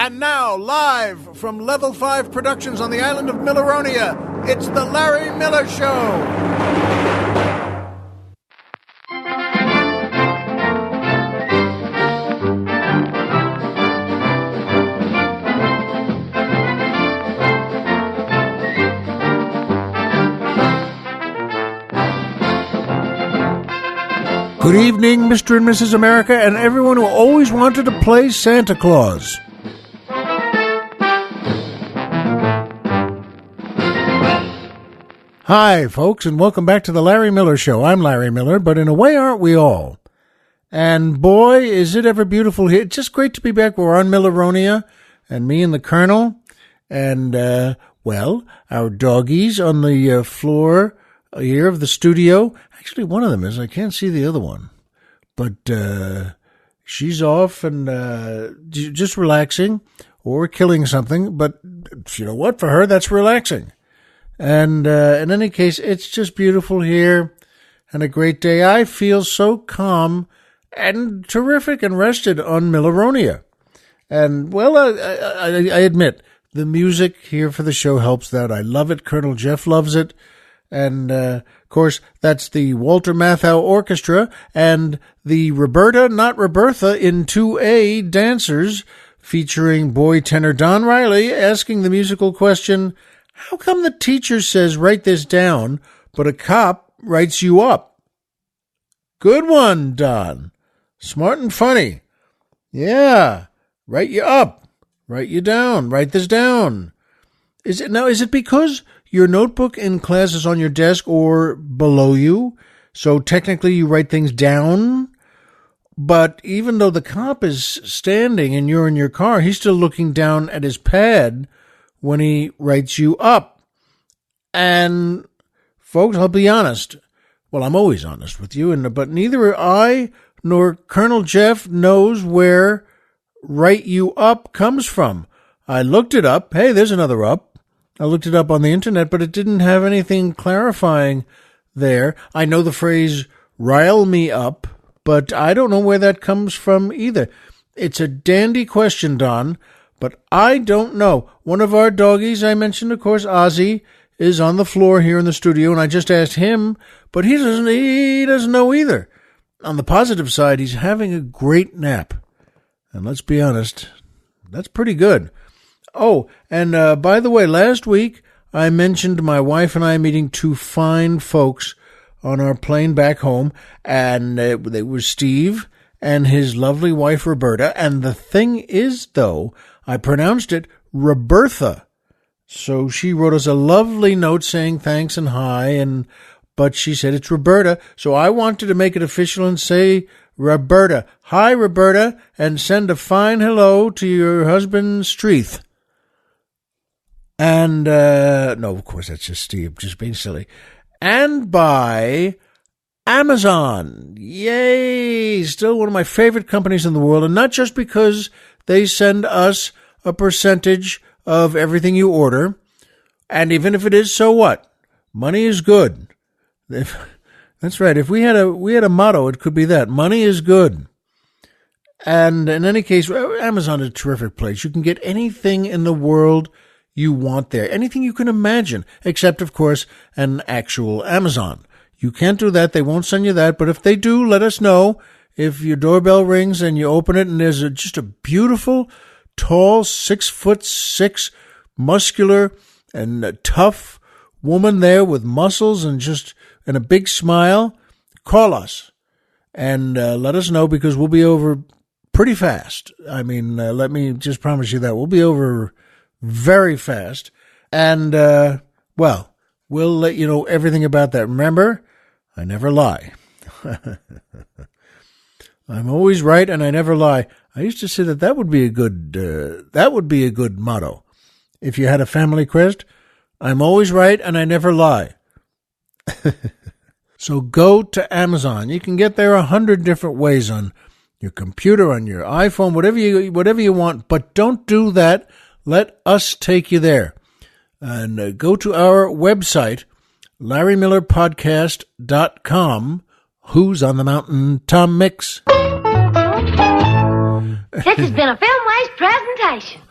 And now, live from Level 5 Productions on the island of Milleronia, it's The Larry Miller Show. Good evening, Mr. and Mrs. America, and everyone who always wanted to play Santa Claus. Hi, folks, and welcome back to the Larry Miller Show. I'm Larry Miller, but in a way, aren't we all? And boy, is it ever beautiful here. It's just great to be back. We're on Milleronia, and me and the Colonel, and, our doggies on the floor here of the studio. Actually, one of them is. I can't see the other one. But she's off and just relaxing or killing something. But you know what? For her, that's relaxing. And in any case, it's just beautiful here and a great day. I feel so calm and terrific and rested on Milleronia. And, well, I admit, the music here for the show helps that. I love it. Colonel Jeff loves it. And, of course, that's the Walter Matthau Orchestra and the Roberta, not Robertha, in 2A dancers featuring boy tenor Don Riley asking the musical question, how come the teacher says write this down, but a cop writes you up? Good one, Don. Smart and funny. Yeah. Write you up. Write you down. Write this down. Is it because your notebook in class is on your desk or below you, so technically you write things down? But even though the cop is standing and you're in your car, he's still looking down at his pad when he writes you up. And, folks, I'll be honest. Well, I'm always honest with you, but neither I nor Colonel Jeff knows where write you up comes from. I looked it up. Hey, there's another up. I looked it up on the internet, but it didn't have anything clarifying there. I know the phrase rile me up, but I don't know where that comes from either. It's a dandy question, Don, but I don't know. One of our doggies, I mentioned, of course, Ozzy, is on the floor here in the studio, and I just asked him, but he doesn't know either. On the positive side, he's having a great nap. And let's be honest, that's pretty good. Oh, and by the way, last week I mentioned my wife and I meeting two fine folks on our plane back home, and they were Steve and his lovely wife Roberta. And the thing is, though, I pronounced it Robertha. So she wrote us a lovely note saying thanks and hi, but she said it's Roberta. So I wanted to make it official and say Roberta. Hi, Roberta, and send a fine hello to your husband, Streeth. And, no, of course, that's just Steve, just being silly. And by Amazon. Yay! Still one of my favorite companies in the world, and not just because they send us a percentage of everything you order, and even if it is, so what? Money is good. That's right. If we had a motto, it could be that. Money is good. And in any case, Amazon is a terrific place. You can get anything in the world you want there. Anything you can imagine, except, of course, an actual Amazon. You can't do that. They won't send you that. But if they do, let us know. If your doorbell rings and you open it and there's just a beautiful, tall, 6'6", muscular and tough woman there with muscles and a big smile, call us and let us know, because we'll be over pretty fast. I mean, let me just promise you that. We'll be over very fast. And, we'll let you know everything about that. Remember, I never lie. I'm always right and I never lie. I used to say that would be a good motto. If you had a family crest, I'm always right and I never lie. So go to Amazon. You can get there 100 different ways on your computer, on your iPhone, whatever you want, but don't do that. Let us take you there. And go to our website, LarryMillerPodcast.com. Who's on the Mountain? Tom Mix. This has been a Filmways presentation.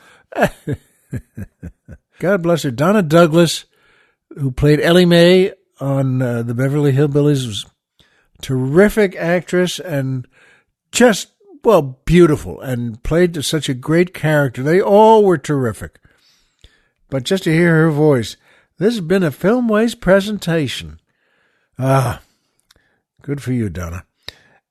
God bless her. Donna Douglas, who played Ellie Mae on the Beverly Hillbillies, was a terrific actress and just, well, beautiful, and played such a great character. They all were terrific. But just to hear her voice, this has been a Filmways presentation. Ah, good for you, Donna.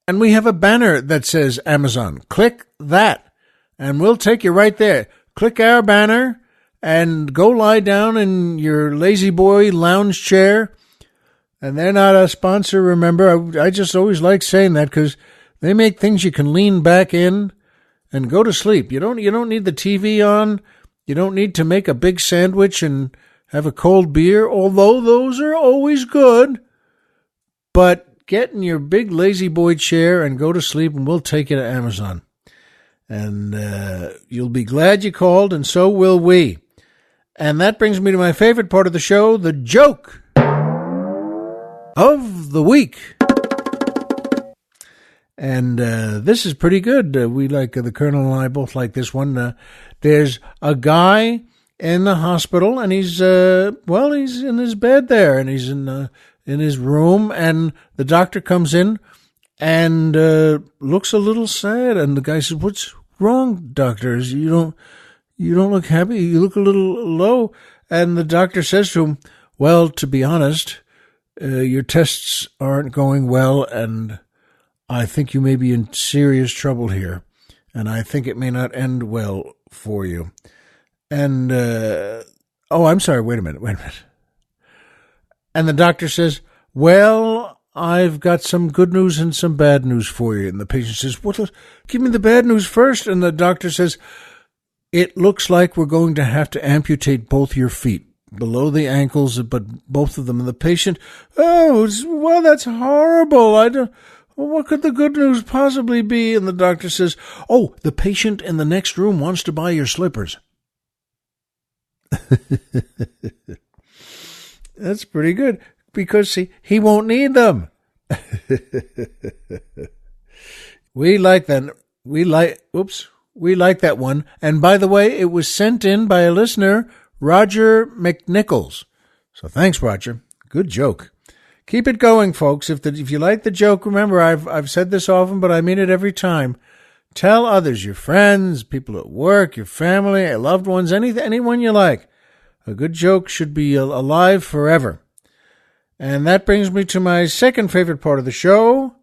And we have a banner that says Amazon. Click that, and we'll take you right there. Click our banner and go lie down in your lazy boy lounge chair. And they're not a sponsor, remember. I just always like saying that because they make things you can lean back in and go to sleep. You don't need the TV on. You don't need to make a big sandwich and have a cold beer, although those are always good. But get in your big lazy boy chair and go to sleep, and we'll take you to Amazon. And you'll be glad you called, and so will we. And that brings me to my favorite part of the show, the joke of the week. And this is pretty good. We like, the Colonel and I both like this one. There's a guy in the hospital, and he's in his bed there, and he's in his room, and the doctor comes in and looks a little sad, and the guy says, "What's wrong, doctor? You don't look happy. You look a little low." And the doctor says to him, "Well, to be honest, your tests aren't going well, and I think you may be in serious trouble here, and I think it may not end well for you." And, I'm sorry, wait a minute. And the doctor says, "Well, I've got some good news and some bad news for you." And the patient says, "Well, give me the bad news first." And the doctor says, "It looks like we're going to have to amputate both your feet, below the ankles, but both of them." And the patient, "Oh, well, that's horrible. What could the good news possibly be?" And the doctor says, "Oh, the patient in the next room wants to buy your slippers." That's pretty good, because, see, he won't need them. We like that. We like that one. And by the way, it was sent in by a listener, Roger McNichols. So thanks, Roger. Good joke. Keep it going, folks. If you like the joke, remember, I've said this often, but I mean it every time. Tell others, your friends, people at work, your family, loved ones, anyone you like. A good joke should be alive forever. And that brings me to my second favorite part of the show,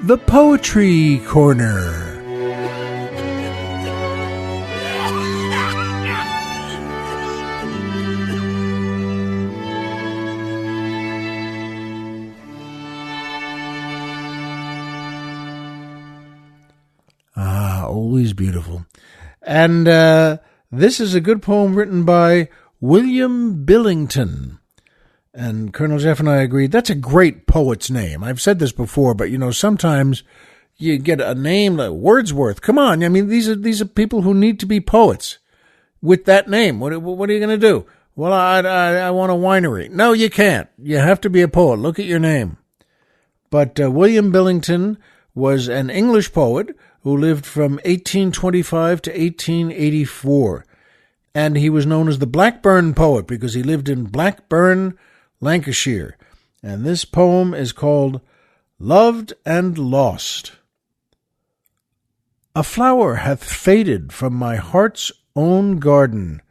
the Poetry Corner. Always beautiful. And this is a good poem written by William Billington. And Colonel Jeff and I agreed, that's a great poet's name. I've said this before, but, sometimes you get a name like Wordsworth. Come on. I mean, these are people who need to be poets with that name. What are you going to do? Well, I want a winery. No, you can't. You have to be a poet. Look at your name. But William Billington was an English poet who lived from 1825 to 1884. And he was known as the Blackburn poet because he lived in Blackburn, Lancashire. And this poem is called Loved and Lost. A flower hath faded from my heart's own garden,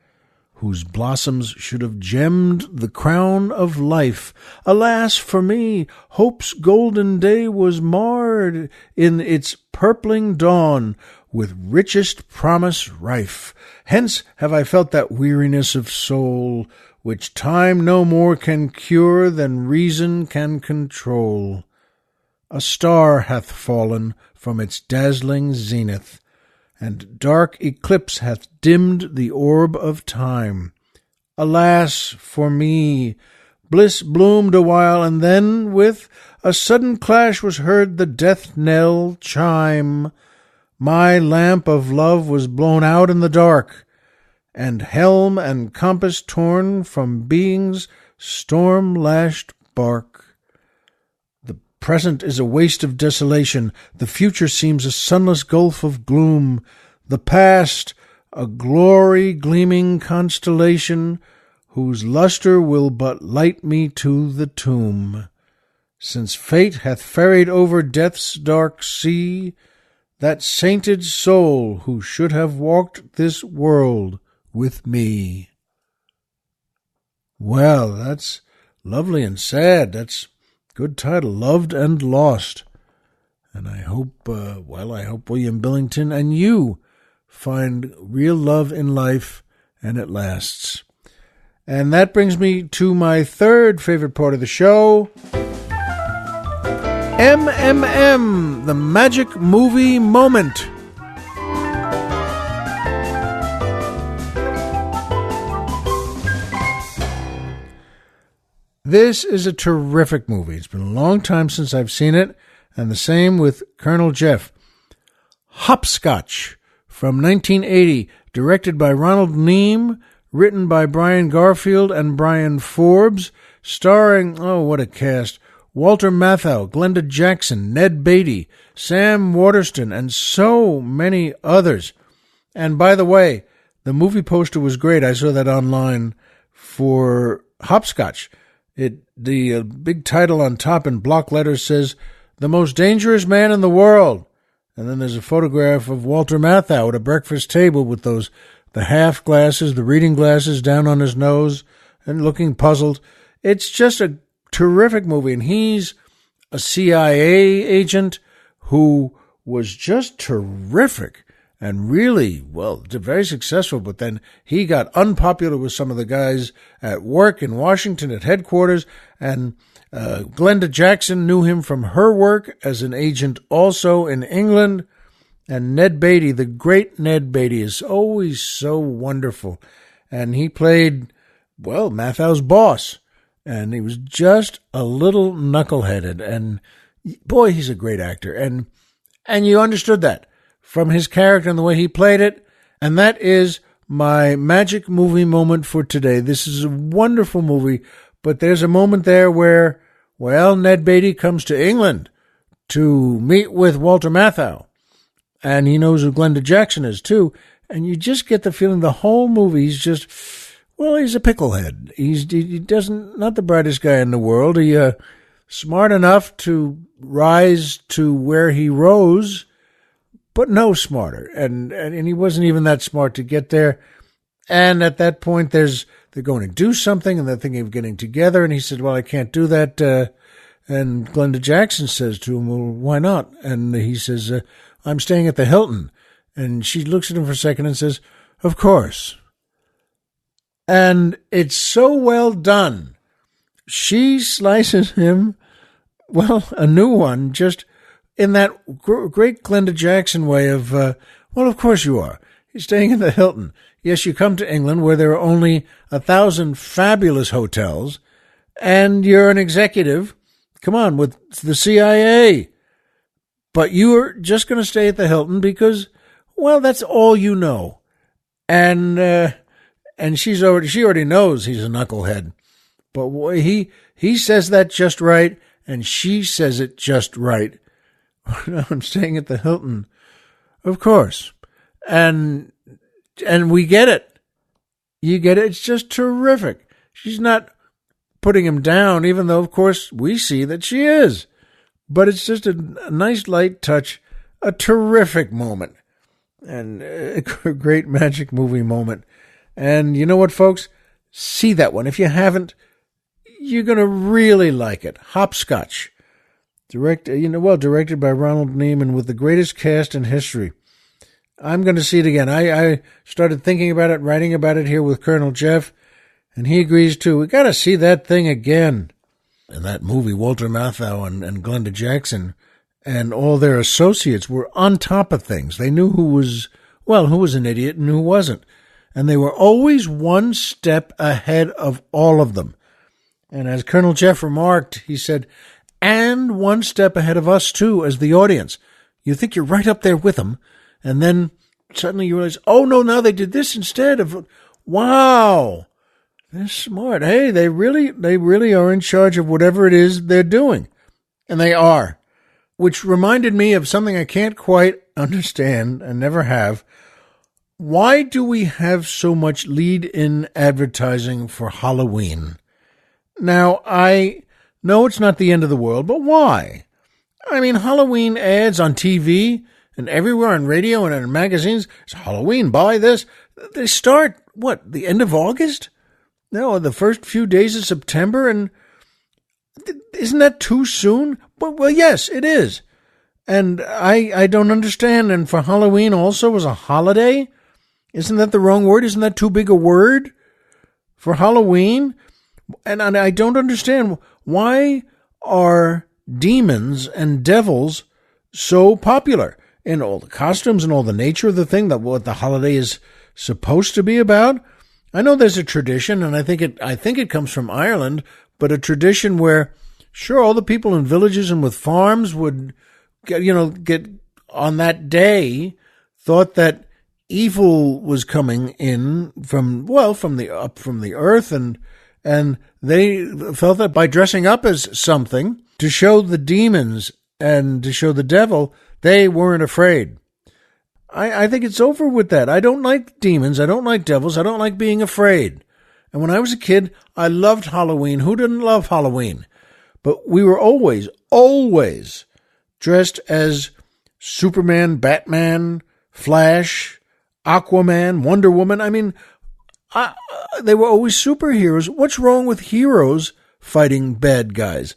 whose blossoms should have gemmed the crown of life. Alas for me, hope's golden day was marred in its purpling dawn with richest promise rife. Hence have I felt that weariness of soul, which time no more can cure than reason can control. A star hath fallen from its dazzling zenith, and dark eclipse hath dimmed the orb of time. Alas for me! Bliss bloomed awhile, and then with a sudden clash was heard the death knell chime. My lamp of love was blown out in the dark, and helm and compass torn from being's storm-lashed bark. The present is a waste of desolation. The future seems a sunless gulf of gloom. The past, a glory gleaming constellation, whose lustre will but light me to the tomb. Since fate hath ferried over death's dark sea that sainted soul who should have walked this world with me. Well, that's lovely and sad. That's a good title, Loved and Lost. And I hope, I hope William Billington and you find real love in life and it lasts. And that brings me to my third favorite part of the show, MMM, the Magic Movie Moment. This is a terrific movie. It's been a long time since I've seen it, and the same with Colonel Jeff. Hopscotch from 1980, directed by Ronald Neame, written by Brian Garfield and Brian Forbes, starring, oh, what a cast, Walter Matthau, Glenda Jackson, Ned Beatty, Sam Waterston, and so many others. And by the way, the movie poster was great. I saw that online for Hopscotch. The big title on top in block letters says, "The Most Dangerous Man in the World." And then there's a photograph of Walter Matthau at a breakfast table with the half glasses, the reading glasses down on his nose and looking puzzled. It's just a terrific movie. And he's a CIA agent who was just terrific and really, well, very successful. But then he got unpopular with some of the guys at work in Washington at headquarters. And Glenda Jackson knew him from her work as an agent also in England. And Ned Beatty, the great Ned Beatty, is always so wonderful. And he played, well, Matthau's boss. And he was just a little knuckleheaded. And boy, he's a great actor. And you understood that from his character and the way he played it. And that is my magic movie moment for today. This is a wonderful movie, but there's a moment there where, well, Ned Beatty comes to England to meet with Walter Matthau. And he knows who Glenda Jackson is, too. And you just get the feeling the whole movie, he's just, well, he's a picklehead. He doesn't, not the brightest guy in the world. He, smart enough to rise to where he rose, but no smarter. And he wasn't even that smart to get there. And at that point, they're going to do something, and they're thinking of getting together. And he said, well, I can't do that. And Glenda Jackson says to him, well, why not? And he says, I'm staying at the Hilton. And she looks at him for a second and says, of course. And it's so well done. She slices him, well, a new one, just in that great Glenda Jackson way of, well, of course you are. You're staying at the Hilton. Yes, you come to England where there are only 1,000 fabulous hotels, and you're an executive, come on, with the CIA. But you're just going to stay at the Hilton because, well, that's all you know. And she already knows he's a knucklehead. But boy, he says that just right, and she says it just right. I'm staying at the Hilton. Of course. And we get it. You get it. It's just terrific. She's not putting him down, even though, of course, we see that she is. But it's just a nice light touch, a terrific moment, and a great magic movie moment. And you know what, folks? See that one. If you haven't, you're going to really like it. Hopscotch. Directed by Ronald Neame with the greatest cast in history. I'm going to see it again. I started thinking about it, writing about it here with Colonel Jeff, and he agrees too. We got to see that thing again. In that movie, Walter Matthau and Glenda Jackson and all their associates were on top of things. They knew who was an idiot and who wasn't. And they were always one step ahead of all of them. And as Colonel Jeff remarked, he said, and one step ahead of us, too, as the audience. You think you're right up there with them, and then suddenly you realize, oh, no, now they did this instead of, wow, they're smart. Hey, they really are in charge of whatever it is they're doing. And they are, which reminded me of something I can't quite understand and never have. why do we have so much lead-in advertising for Halloween? Now, I know it's not the end of the world, but why? I mean, Halloween ads on TV and everywhere on radio and in magazines. It's Halloween, buy this. They start, the end of August? No, the first few days of September, and isn't that too soon? Well, yes, it is. And I don't understand. And for Halloween also as a holiday, isn't that the wrong word? Isn't that too big a word for Halloween? And I don't understand, why are demons and devils so popular in all the costumes and all the nature of the thing, that what the holiday is supposed to be about? I know there's a tradition, and I think it comes from Ireland, but a tradition where, sure, all the people in villages and with farms would get on that day, thought that evil was coming in from the earth, and they felt that by dressing up as something to show the demons and to show the devil, they weren't afraid. I think it's over with that. I don't like demons. I don't like devils. I don't like being afraid. And when I was a kid, I loved Halloween. Who didn't love Halloween? But we were always dressed as Superman, Batman, Flash, Aquaman, Wonder Woman. I mean, they were always superheroes. What's wrong with heroes fighting bad guys?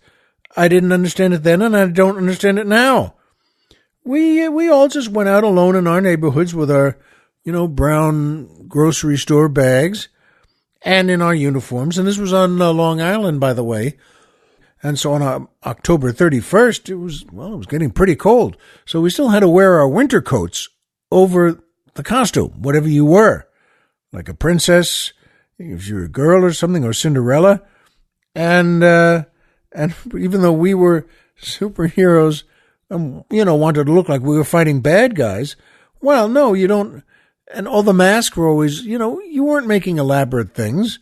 I didn't understand it then, and I don't understand it now. We all just went out alone in our neighborhoods with our, brown grocery store bags and in our uniforms. And this was on Long Island, by the way. And so on October 31st, it was getting pretty cold. So we still had to wear our winter coats over the costume, whatever you were, like a princess, if you're a girl or something, or Cinderella. And even though we were superheroes, wanted to look like we were fighting bad guys, well, no, you don't. And all the masks were always, you weren't making elaborate things.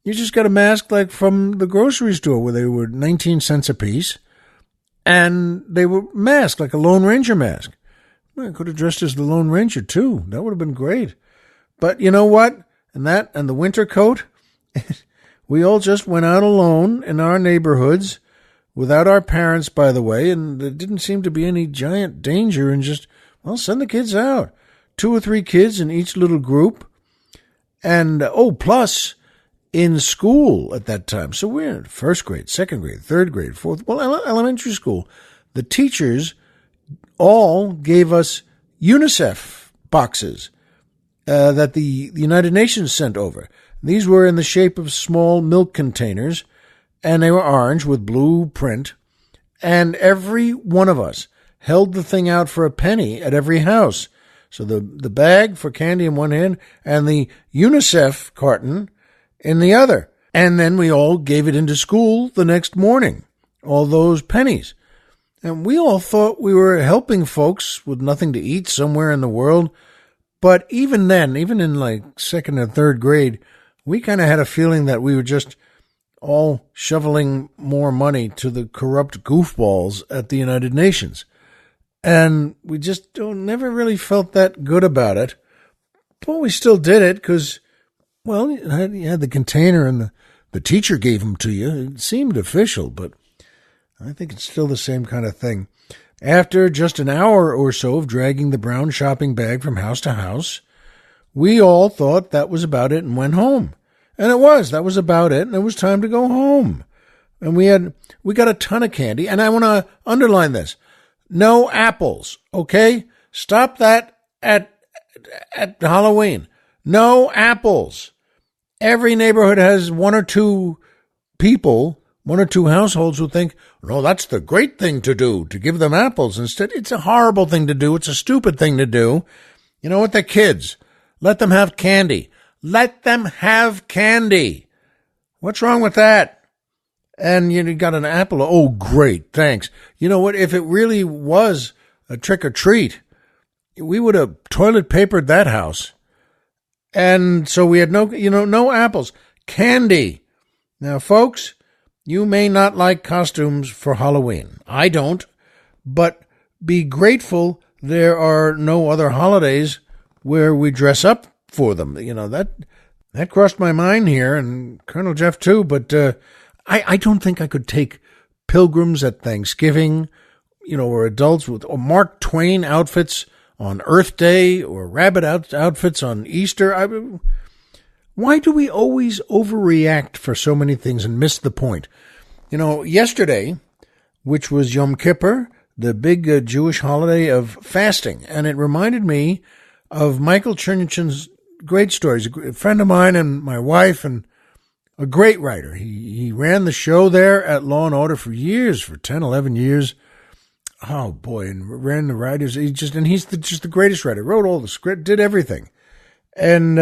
You just got a mask like from the grocery store where they were 19 cents a piece, and they were masked like a Lone Ranger mask. I could have dressed as the Lone Ranger too. That would have been great. But you know what? And the winter coat, we all just went out alone in our neighborhoods without our parents, by the way, and there didn't seem to be any giant danger, and just, send the kids out. 2 or 3 kids in each little group. And, plus, in school at that time, so we're in first grade, second grade, third grade, fourth, elementary school, the teachers all gave us UNICEF boxes that the United Nations sent over. These were in the shape of small milk containers, and they were orange with blue print, and every one of us held the thing out for a penny at every house. So the bag for candy in one hand and the UNICEF carton in the other. And then we all gave it into school the next morning, all those pennies. And we all thought we were helping folks with nothing to eat somewhere in the world. But even then, even in like second or third grade, we kind of had a feeling that we were just all shoveling more money to the corrupt goofballs at the United Nations. And we just never really felt that good about it. But we still did it because, you had the container and the teacher gave them to you. It seemed official, but I think it's still the same kind of thing. After just an hour or so of dragging the brown shopping bag from house to house, we all thought that was about it and went home. And that was about it, and it was time to go home. And we got a ton of candy, and I want to underline this. No apples, okay? Stop that at Halloween. No apples. Every neighborhood has 1 or 2 people, 1 or 2 households who think, no, that's the great thing to do, to give them apples. Instead, it's a horrible thing to do. It's a stupid thing to do. You know what? They're kids. Let them have candy. Let them have candy. What's wrong with that? And you got an apple. Oh, great. Thanks. You know what? If it really was a trick or treat, we would have toilet papered that house. And so we had no apples. Candy. Now, folks, you may not like costumes for Halloween. I don't. But be grateful there are no other holidays where we dress up for them. That crossed my mind here, and Colonel Jeff too, but I don't think I could take pilgrims at Thanksgiving, or adults or Mark Twain outfits on Earth Day, or rabbit outfits on Easter. Why do we always overreact for so many things and miss the point? Yesterday, which was Yom Kippur, the big Jewish holiday of fasting, and it reminded me of Michael Chernyshyn's great stories. A friend of mine and my wife, and a great writer. He ran the show there at Law and Order for years, for 10, 11 years. Oh boy, and ran the writers. He's just the greatest writer. Wrote all the script, did everything. And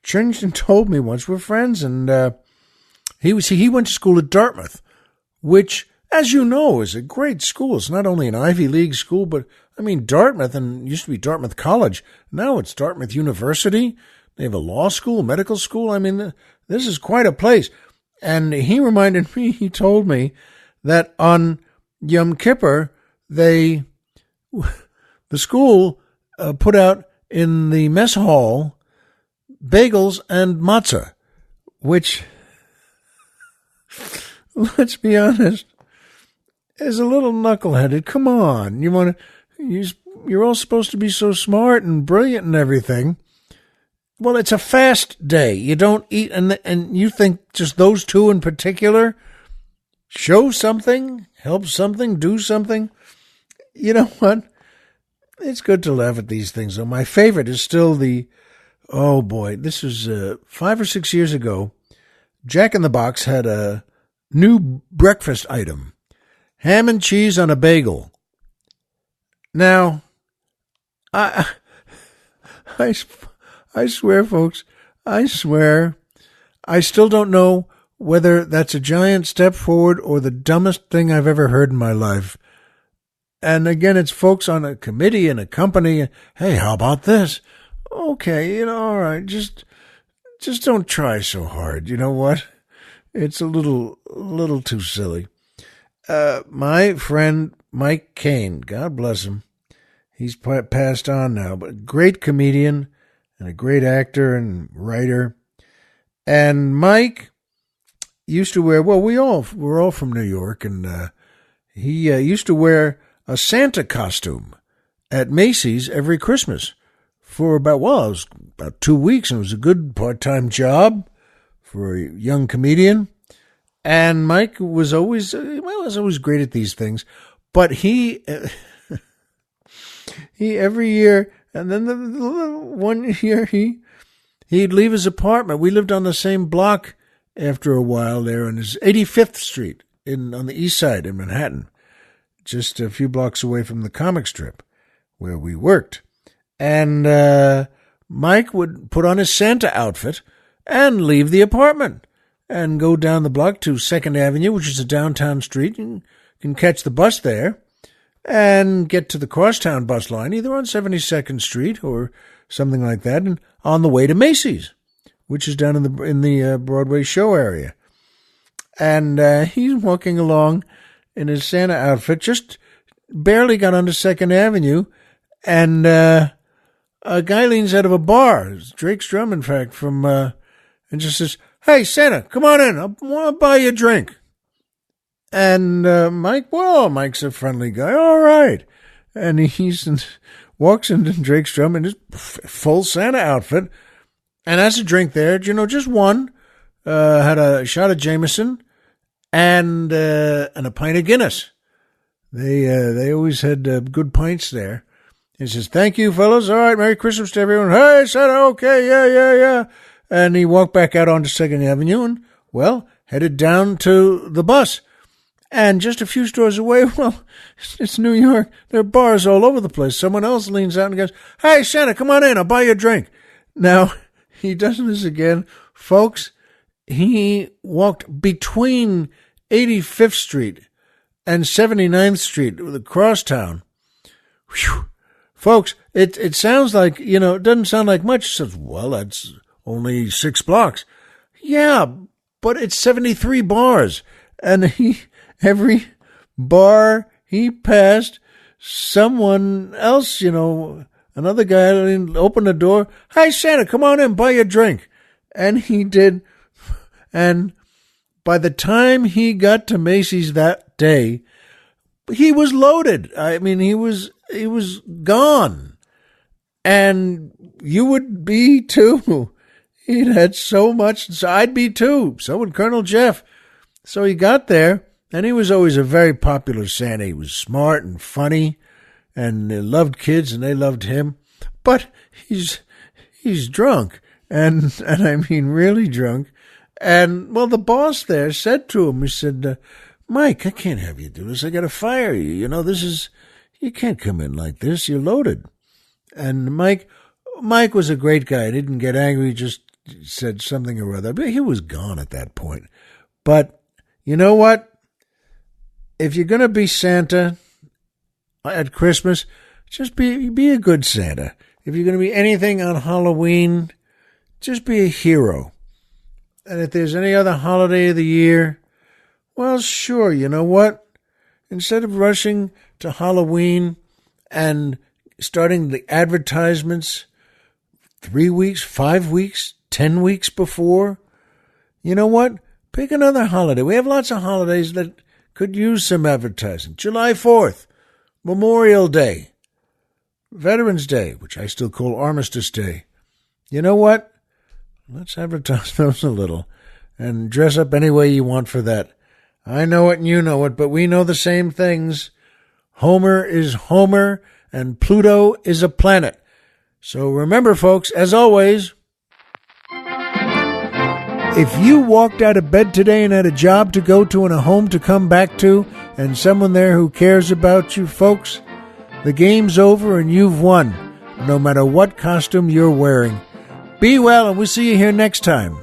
Chernyshyn told me once, we're friends, and he went to school at Dartmouth, which, as you know, is a great school. It's not only an Ivy League school, but Dartmouth, and used to be Dartmouth College. Now it's Dartmouth University. They have a law school, medical school. This is quite a place. And he told me that on Yom Kippur, the school put out in the mess hall bagels and matzah, which, let's be honest, is a little knuckleheaded. Come on, you're all supposed to be so smart and brilliant and everything. Well, it's a fast day. You don't eat, and you think just those two in particular show something, help something, do something. You know what? It's good to laugh at these things, though. My favorite is still oh boy, this was 5 or 6 years ago. Jack in the Box had a new breakfast item: ham and cheese on a bagel. Now, I swear, folks, I swear, I still don't know whether that's a giant step forward or the dumbest thing I've ever heard in my life. And again, it's folks on a committee and a company. Hey, how about this? Okay, all right, just don't try so hard. You know what? It's a little too silly. My friend Mike Cain, God bless him, he's passed on now, but a great comedian and a great actor and writer. And Mike used to wear, we're all from New York, and he used to wear a Santa costume at Macy's every Christmas for it was about 2 weeks, and it was a good part-time job for a young comedian. And Mike was always great at these things, but he every year, and then the one year he'd leave his apartment. We lived on the same block after a while there on his 85th Street on the east side in Manhattan, just a few blocks away from the comic strip where we worked. And Mike would put on his Santa outfit and leave the apartment and go down the block to 2nd Avenue, which is a downtown street. You can catch the bus there and get to the Crosstown bus line, either on 72nd Street or something like that, and on the way to Macy's, which is down in the Broadway show area. And he's walking along in his Santa outfit, just barely got onto 2nd Avenue, and a guy leans out of a bar. It's Drake Strum, in fact, and just says, "Hey, Santa, come on in. I want to buy you a drink." And Mike's a friendly guy. All right. And he walks into Drake Strum in his full Santa outfit and has a drink there. Just one. Had a shot of Jameson and a pint of Guinness. They always had good pints there. He says, "Thank you, fellas. All right, Merry Christmas to everyone." "Hey, Santa, okay, yeah. And he walked back out onto 2nd Avenue and, headed down to the bus. And just a few stores away, it's New York. There are bars all over the place. Someone else leans out and goes, "Hey, Santa, come on in. I'll buy you a drink." Now, he does this again. Folks, he walked between 85th Street and 79th Street with a crosstown. Whew. Folks, it sounds like, it doesn't sound like much. It says, that's only 6 blocks. Yeah, but it's 73 bars. And every bar he passed, someone else, Another guy opened the door. Hi, Santa, come on in, buy a drink. And he did. And by the time he got to Macy's that day, he was loaded. I mean, he was gone. And you would be too. He'd had so much, so I'd be too. So would Colonel Jeff. So he got there, and he was always a very popular Santa. He was smart and funny, and he loved kids, and they loved him. But he's drunk, and I mean really drunk. And, well, the boss there said to him, he said, Mike, I can't have you do this. I got to fire you. You know, you can't come in like this. You're loaded. And Mike was a great guy. He didn't get angry. He just said something or other. But he was gone at that point. But you know what? If you're going to be Santa at Christmas, just be a good Santa. If you're going to be anything on Halloween, just be a hero. And if there's any other holiday of the year, well, sure, you know what? Instead of rushing to Halloween and starting the advertisements 3 weeks, 5 weeks, 10 weeks before, you know what? Pick another holiday. We have lots of holidays that could use some advertising. July 4th, Memorial Day, Veterans Day, which I still call Armistice Day. You know what? Let's advertise those a little and dress up any way you want for that. I know it and you know it, but we know the same things. Homer is Homer and Pluto is a planet. So remember, folks, as always, if you walked out of bed today and had a job to go to and a home to come back to and someone there who cares about you, folks, the game's over and you've won, no matter what costume you're wearing. Be well, and we'll see you here next time.